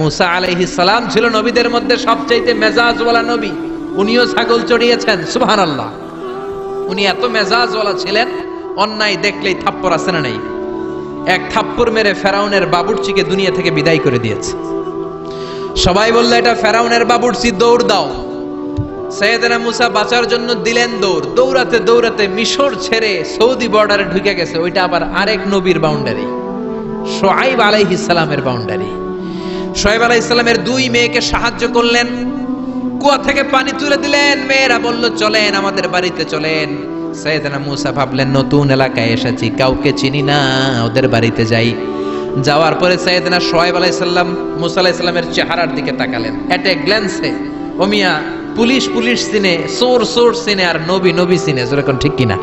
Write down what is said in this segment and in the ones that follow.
মুসা আলাইহিস সালাম ছিল নবীদের মধ্যে সবচেয়ে মেজাজওয়ালা নবী। উনিও ছাগল চড়িয়েছেন, সুবহানাল্লাহ। উনি এত মেজাজওয়ালা ছিলেন, অন্যায় দেখলেই থাপ্পড় আছে না নাই, এক থাপ্পড় মেরে ফেরাউনের বাবুর্চিকে দুনিয়া থেকে বিদায় করে দিয়েছে। সবাই বলল এটা ফেরাউনের বাবুর্চি, দৌড় দাও। সাইয়েদনা মুসা বাঁচার জন্য দিলেন দৌড়। দৌড়াতে দৌড়াতে মিশর ছেড়ে সৌদি বর্ডারে ঢুকে গেছে। ওইটা আবার আরেক নবীর বাউন্ডারি, শুআয়ব আলাইহিস সালামের বাউন্ডারি। শুআয়ব আলাইহিস সালামের দুই মেয়েকে সাহায্য করলেন, কুয়া থেকে পানি তুলে দিলেন। মেয়েরা বলল চলেন, আমাদের বাড়িতে চলেন। সাইয়েদনা মুসা ভাবলেন নতুন এলাকায় এসেছি, কাউকে চিনি না, ওদের বাড়িতে যাই। যাওয়ার পরে সাইয়েদনা শুআয়ব আলাইহিস সালাম মুসা আলাইহিস সালামের চেহারার দিকে তাকালেন। এট এ গ্ল্যান্সে ও মিয়া, পুলিশ পুলিশ চিনে, চোর চোর চিনে, আর নবী নবী চিনে, যেরকম ঠিক কিনা?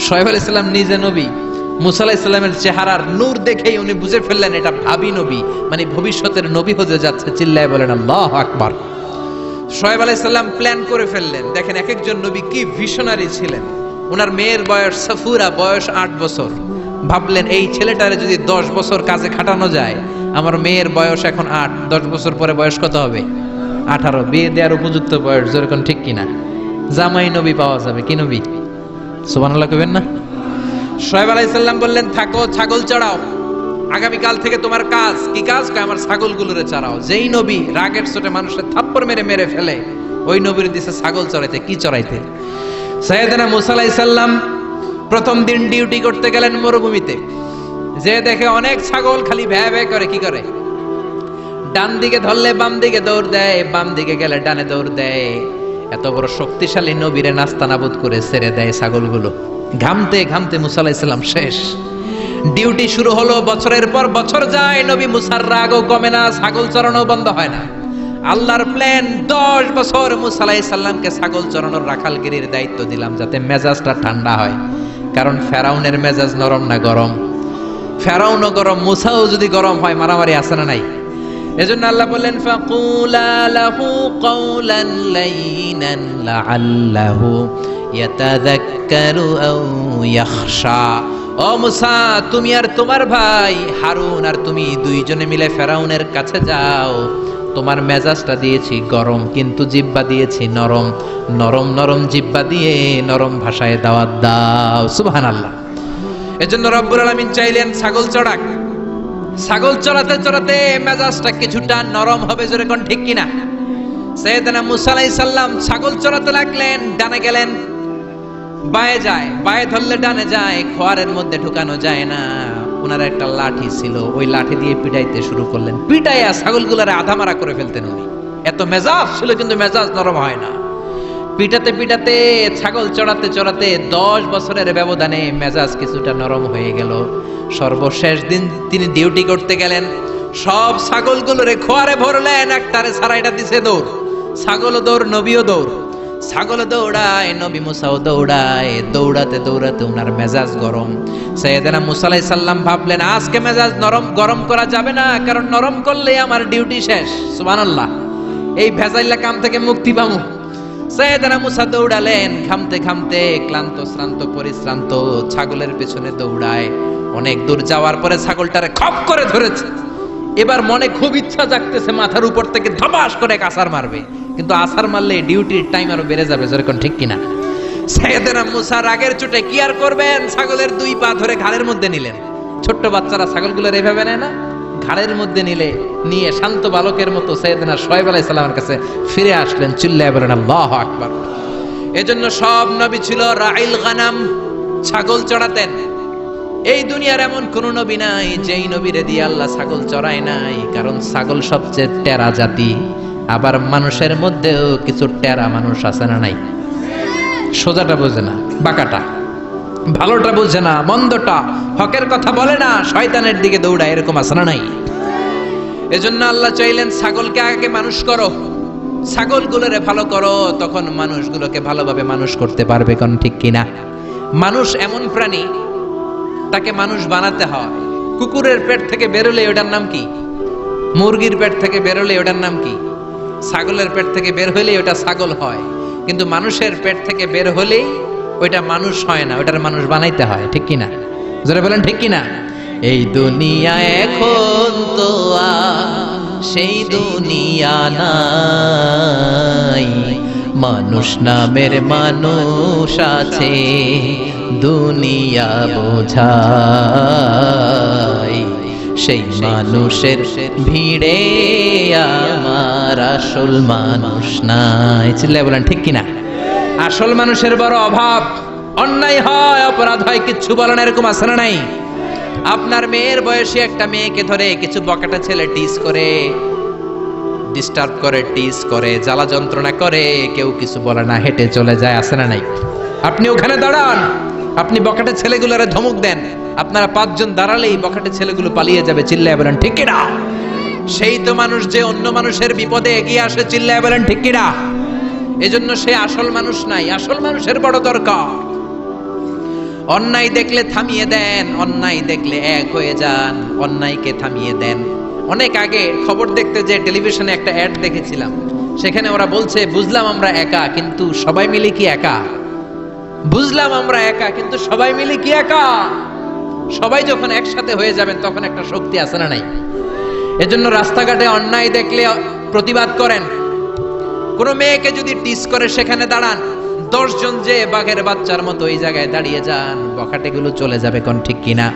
শুআয়ব আলাইহিস সালাম নিজে নবী। মুসা আলাইহিস সালামের চেহারার নূর দেখেই উনি বুঝে ফেললেন এটা ভাবি নবী, মানে ভবিষ্যতের নবী হতে যাচ্ছে। চিল্লায় বলেন আল্লাহু আকবার। শুআয়ব আলাইহিস সালাম প্ল্যান করে ফেললেন। দেখেন এক একজন নবী কি ভিশনারি ছিলেন। ওনার মেয়ের বয়স সাফুরা, বয়স 8 বছর। ভাবলেন এই ছেলেটারে যদি 10 বছর কাজে খাটানো যায়, আমার মেয়ের বয়স এখন 8, 10 বছর পরে বয়স কত হবে? 18। বিয়ে দেওয়ার উপযুক্ত বয়স, যেরকম ঠিক কিনা? জামাই নবী পাওয়া যাবে। কি নবী? সুবহানাল্লাহ কইবেন না? শুআয়ব আলাইহিস সালাম বললেন থাকো, ছাগল চড়াও। আগামীকাল থেকে তোমার কাজ কি? কাজ আমার ছাগলগুলোরে চড়াও। যেই নবী রাগের চোটে মানুষের থাপ্পড় মেরে মেরে ফেলে, ওই নবীর দিছে ছাগল চড়াইতে। কি চড়াইতে? সাইয়েদনা মুসা আলাইহিস সালাম প্রথম দিন ডিউটি করতে গেলেন মরুভূমিতে। যে দেখে অনেক ছাগল খালি ভ্যা ভ্যা করে। কি করে? ডান দিকে ধরলে বাম দিকে দৌড় দেয়, বাম দিকে গেলে ডানে দৌড় দেয়। এত বড় শক্তিশালী নবীরে নাস্তানাবুদ করে ছেড়ে দেয় ছাগলগুলো। ঘামতে ঘামতে মুসা আলাইহিস সালাম শেষ। ডিউটি শুরু হলো, বছরের পর বছর যায়, নবী মুসার রাগও কমে না, ছাগল চড়ানো বন্ধ হয় না। আল্লাহর প্ল্যান, 10 বছর মুসা আলাইহিস সালামকে ছাগল চড়ানোর রাখালগিরির দায়িত্ব দিলাম, যাতে মেজাজটা ঠান্ডা হয়। কারণ ফেরাউনের মেজাজ নরম না গরম? ফেরাউনও গরম, মুসাও যদি গরম হয়, মারামারি আছে না নাই? এজন্য আল্লাহ বললেন ফাকুলা লাহু কাওলান লাইনান লাআল্লাহু ইয়াতাযাক্কারু আও ইয়াখশা। ও মুসা, তুমি আর তোমার ভাই হারুন আর তুমি দুইজনে মিলে ফেরাউনের কাছে যাও। তোমার মেজাজটা দিয়েছি গরম, কিন্তু জিহ্বা দিয়েছি নরম। নরম নরম জিহ্বা দিয়ে নরম ভাষায় দাওয়াত দাও। সুবহানাল্লাহ। এজন্য রব্বুল আলামিন চাইলেন ছাগল চড়াক। ছাগল চড়াতে চড়াতে মেজাজটা কিছুটা নরম হবে, যেরকম ঠিক কিনা? সাইয়েদনা মুসা আলাইহিস সালাম ছাগল চড়াতে লাগলেন। ডানে গেলেন, বায়ে যায়, বায়ে ধরলে ডানে যায়, খোয়ারের মধ্যে ঢুকানো যায় না। ওনার একটা লাঠি ছিল, ওই লাঠি দিয়ে পিটাইতে শুরু করলেন। পিটাইয়া ছাগলগুলারে আধামারা করে ফেলতেন উনি। এত মেজাজ ছিল, কিন্তু মেজাজ নরম হয় না। পিটাতে পিটাতে, ছাগল চড়াতে চড়াতে 10 বছরের ব্যবধানে মেজাজ কিছুটা নরম হয়ে গেল। সর্বশেষ দিন তিনি ডিউটি করতে গেলেন। সব ছাগলগুলোরে খোয়ারে ভরলেন, একটারে ছাড়াইটা দিছে দৌড়। ছাগলও দৌড়, নবীও দৌড়। ছাগল দৌড়ায়, নবী মুসাও দৌড়ায়। দৌড়াতে দৌড়াতে উনার মেজাজ গরম। সাইয়েদনা মুসা আলাইহিস সালাম ভাবলেন আজকে মেজাজ গরম করা যাবে না, কারণ নরম করলে আমার ডিউটি শেষ। সুবহানাল্লাহ। এই ভেজাইলা কাম থেকে মুক্তি পাবো। সাইয়েদনা মুসা দৌড়ালেন, ঘামতে ঘামতে ক্লান্ত শ্রান্ত পরিশ্রান্ত, ছাগলের পেছনে দৌড়ায়। অনেক দূর যাওয়ার পরে ছাগলটারে খপ করে ধরেছে। এবার মনে খুব ইচ্ছা জাগতেছে মাথার উপর থেকে ধপাস করে আছার মারবে, কিন্তু আছার মারলে ডিউটির টাইম আরো বেড়ে যাবে, যেরকম ঠিক কিনা? সাইয়েদনা মুসা রাগের চোটে কি আর করবেন, ছাগলের 2 পা ধরে ঘাড়ের মধ্যে নিলেন। ছোট্ট বাচ্চারা ছাগলগুলোর এভাবে নেয় না, ঘাড়ের মধ্যে নিয়ে শান্ত বালকের মতো সাইয়েদনা শুআয়ব আলাইহিস সালামের কাছে ফিরে আসলেন। চিল্লায়ে বলেন আল্লাহু আকবার। এজন্য সব নবী ছিল রাইল গানাম, ছাগল চড়াতেন। এই দুনিয়ার এমন কোন নবী নাই যেই নবীরে দিয়ে আল্লাহ ছাগল চড়ায় নাই, কারণ ছাগল সবচেয়ে টেরা জাতি। আবার মানুষের মধ্যেও কিছু টেরা মানুষ আছে না নাই? সোজাটা বোঝে না, বাঁকাটা, ভালোটা বোঝে না, মন্দটা, হকের কথা বলে না, শয়তানের দিকে দৌড়ায়, এরকম আছে না নাই? এজন্য আল্লাহ চাইলেন ছাগলকে আগে মানুষ করো, ছাগলগুলোরে ভালো করো, তখন মানুষগুলোকে ভালোভাবে মানুষ করতে পারবে। কোন ঠিক কিনা? মানুষ এমন প্রাণী, তাকে মানুষ বানাতে হয়। কুকুরের পেট থেকে বেরোলে ওটার নাম কি? মুরগির পেট থেকে বেরোলে ওটার নাম কি? ছাগলের পেট থেকে বের হলেই ওটা ছাগল হয়। কিন্তু মানুষের পেট থেকে বের হলেই ওইটা মানুষ হয় না, ওটার মানুষ বানাইতে হয়। ঠিক কিনা? জোরে বলেন ঠিক কিনা? এই দুনিয়া এখন তো সেই দুনিয়া নাই। মানুষ নামের মানুষ আছে, দুনিয়া বোঝাই। সেই মানুষের ভিড়ে আমার আসল মানুষ নাই। চিল্লায় বলেন ঠিক কিনা? আসল মানুষের বড় অভাব। অন্যায় হয়, অপরাধ হয়, কিচ্ছু বলেন এরকম আছে না নাই? আপনার মেয়ের বয়সী একটা মেয়েকে ধরে কিছু বকাটা ছেলে টিজ করে, ডিস্টার্ব করে, টিজ করে, জ্বালা যন্ত্রণা করে, কেউ কিছু বলে না, হেঁটে চলে যায়, আছে না নাই? আপনি ওখানে দাঁড়ান, আপনি বকাটে ছেলেগুলোরে ধমক দেন, আপনারা 5 জন দাঁড়ালেই বকাটে ছেলেগুলো পালিয়ে যাবে। চিল্লায় বলেন ঠিক কিনা? সেই তো মানুষ যে অন্য মানুষের বিপদে এগিয়ে আসে। চিল্লায় বলেন ঠিক কিনা? এজন্য সে আসল মানুষ নাই। আসল মানুষের বড় দরকার। অন্যায় দেখলে থামিয়ে দেন, অন্যায় দেখলে এক হয়ে যান, অন্যায়কে থামিয়ে দেন। অনেক আগে খবর দেখতে যে টেলিভিশনে একটা অ্যাড দেখেছিলাম, সেখানে ওরা বলছে বুঝলাম আমরা একা, কিন্তু সবাই মিলে কি একা? বুঝলাম আমরা একা, কিন্তু সবাই মিলে কি একা? সবাই যখন একসাথে হয়ে যাবেন তখন একটা শক্তি আছে না নাই? এজন্য রাস্তাঘাটে অন্যায় দেখলে প্রতিবাদ করেন। কোন মেয়েকে যদি টিস করে সেখানে দাঁড়ান, 10 জন যে বাঘের বাচ্চার মতো এই জায়গায় দাঁড়িয়ে যান, বখাটেগুলো চলে যাবে। কোন ঠিক কিনা?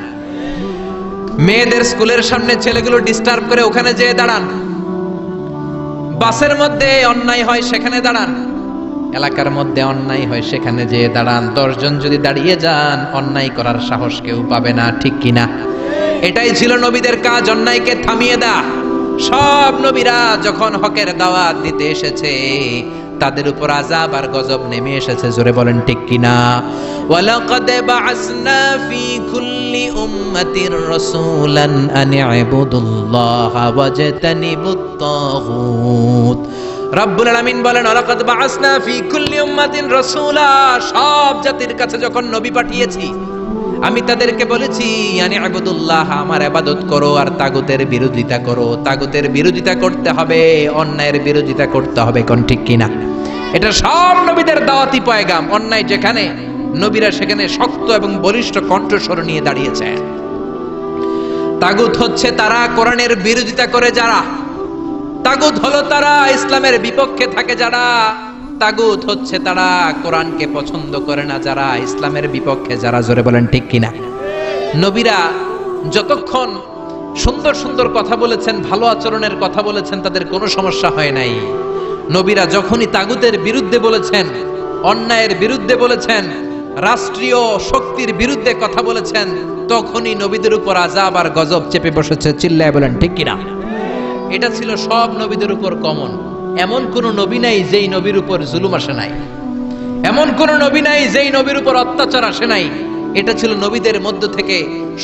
মেয়েদের স্কুলের সামনে ছেলেগুলো ডিস্টার্ব করে, ওখানে যেয়ে দাঁড়ান। বাসের মধ্যে অন্যায় হয়, সেখানে দাঁড়ান। এলাকার মধ্যে অন্যায় হয়, সেখানে যেয়ে দাঁড়ান। 10 জন যদি দাঁড়িয়ে যান, অন্যায় করার সাহস কেউ পাবে না। ঠিক কিনা? এটাই ছিল নবীদের কাজ, অন্যায়কে থামিয়ে দেয়া। সব নবীরা যখন হকের দাওয়াত দিতে এসেছে, তাদের উপর আযাব আর গজব নেমে এসেছে। জোরে বলেন ঠিক কিনা? ওয়ালাকাদ বা'আসনা ফি কুল্লি উম্মাতির রাসূলান আন ইবুদুল্লাহা ওয়াজতানিবুত তাগুত। রব্বুল আলামিন বলেন, ওয়ালাকাদ বা'আসনা ফি কুল্লি উম্মাতিন রাসূলা। সব জাতির কাছে যখন নবী পাঠিয়েছি, আমি তাদেরকে বলেছি আনি ইবুদুল্লাহ, আমার ইবাদত করো আর তাগুতের বিরোধিতা করো। তাগুতের বিরোধিতা করতে হবে, অন্যায়ের বিরোধিতা করতে হবে। কোন ঠিক কিনা? এটা সব নবীদের দাওয়াতি পয়গাম। অন্যায় যেখানে, নবীরা সেখানে শক্ত এবং বলিষ্ঠ কণ্ঠস্বর নিয়ে দাঁড়িয়েছে। তাগুত হচ্ছে তারা কোরআনের বিরোধিতা করে যারা, তাগুত হলো তারা ইসলামের বিপক্ষে থাকে যারা, তাগুত হচ্ছে তারা কোরআনকে পছন্দ করে না যারা, ইসলামের বিপক্ষে যারা। জোরে বলেন ঠিক কিনা? নবীরা যতক্ষণ সুন্দর সুন্দর কথা বলেছেন, ভালো আচরণের কথা বলেছেন, তাদের কোনো সমস্যা হয় নাই। নবীরা যখনই তাগুতের বিরুদ্ধে বলেছেন, অন্যায়ের বিরুদ্ধে বলেছেন, রাষ্ট্রীয় শক্তির বিরুদ্ধে কথা বলেছেন, তখনই নবীদের উপর আযাব আর গজব চেপে বসেছে। চিল্লায় বলেন ঠিক কিনা? এটা ছিল সব নবীদের উপর কমন। এমন কোন নবী নাই যেই নবীর উপর জুলুম আসে নাই, এমন কোন নবী নাই যেই নবীর উপর অত্যাচার আসে নাই। এটা ছিল নবীদের মধ্য থেকে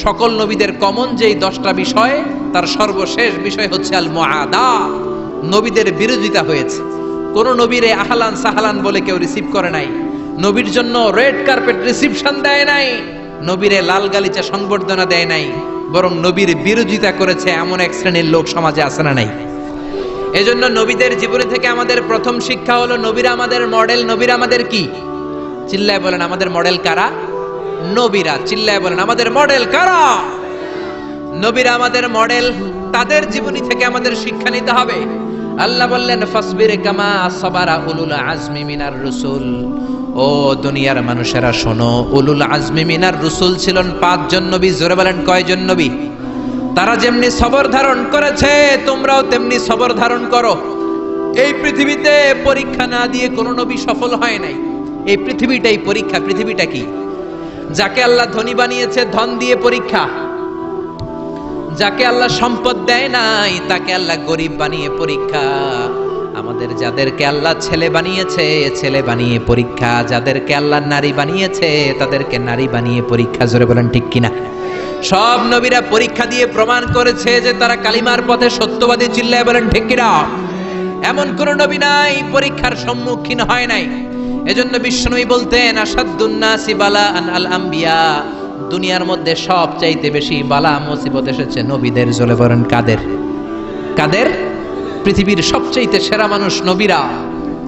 সকল নবীদের কমন যেই 10টা বিষয়, তার সর্বশেষ বিষয় হচ্ছে আল মুআদাত। নবীদের বিরোধিতা হয়েছে। কোন নবীরে আহলান সাহলান বলে কেউ রিসিভ করে নাই, নবীর জন্য রেড কার্পেট রিসিপশন দেয় নাই, নবীরে লাল গালিচা সংবর্ধনা দেয় নাই, বরং নবীর বিরোধিতা করেছে এমন এক শ্রেণীর লোক সমাজে আছে না নাই? এজন্য নবীদের জীবনী থেকে আমাদের প্রথম শিক্ষা হলো, নবীরা আমাদের মডেল। নবীরা আমাদের কি? চিল্লায় বলেন আমাদের মডেল কারা? নবীরা। চিল্লায় বলেন আমাদের মডেল কারা? নবীরা আমাদের মডেল। তাদের জীবনী থেকে আমাদের শিক্ষা নিতে হবে। আল্লাহ বললেন ফাসবির কামা সাবারা উলুল আজমি মিনার রুসুল। ও দুনিয়ার মানুষেরা শোনো, উলুল আজমি মিনার রুসুল ছিলেন 5 জন নবী। জোরে বলেন কয়জন নবী? তারা যেমনি সবর ধারণ করেছে, তোমরাও তেমনি সবর ধারণ করো। এই পৃথিবীতে পরীক্ষা না দিয়ে কোনো নবী সফল হয় নাই। এই পৃথিবীটাই পরীক্ষা। পৃথিবীটা কি? যাকে আল্লাহ ধনী বানিয়েছে ধন দিয়ে পরীক্ষা, যাকে আল্লাহ সম্পদ দেয় নাই তাকে আল্লাহ গরিব বানিয়ে পরীক্ষা। আমাদের যাদেরকে আল্লাহ ছেলে বানিয়েছে, ছেলে বানিয়ে পরীক্ষা। যাদেরকে আল্লাহ নারী বানিয়েছে, তাদেরকে নারী বানিয়ে পরীক্ষা। জোরে বলেন ঠিক কিনা? সব নবীরা পরীক্ষা দিয়ে প্রমাণ করেছে যে তারা কালিমার পথে সত্যবাদী। চিল্লায় বলেন ঠিক কিনা? এমন কোন নবী নাই পরীক্ষার সম্মুখীন হয় নাই। এজন্য বিশ্বনবী বলতেন আসাদুন নাসি বালাআন আল আম্বিয়া। দুনিয়ার মধ্যে সবচাইতে বেশি বালা মুসিবত এসেছে নবীদের। জোরে বলেন কাদের? কাদের? পৃথিবীর সবচাইতে সেরা মানুষ নবীরা,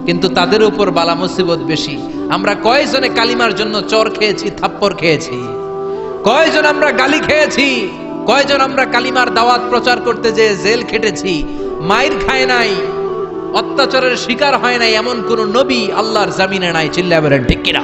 কিন্তু তাদের উপর বালা মুসিবত বেশি। আমরা কয়জনে কালিমার জন্য চর খেয়েছি, থাপ্পড় খেয়েছি? কয়জন আমরা গালি খেয়েছি? কয়জন আমরা কালিমার দাওয়াত প্রচার করতে যে জেল খেটেছি? মায়ের খায় নাই, অত্যাচারের শিকার হয় নাই এমন কোন নবী আল্লাহর জামিনে নাই। চিল্লায় বলেন ঠিক কিনা?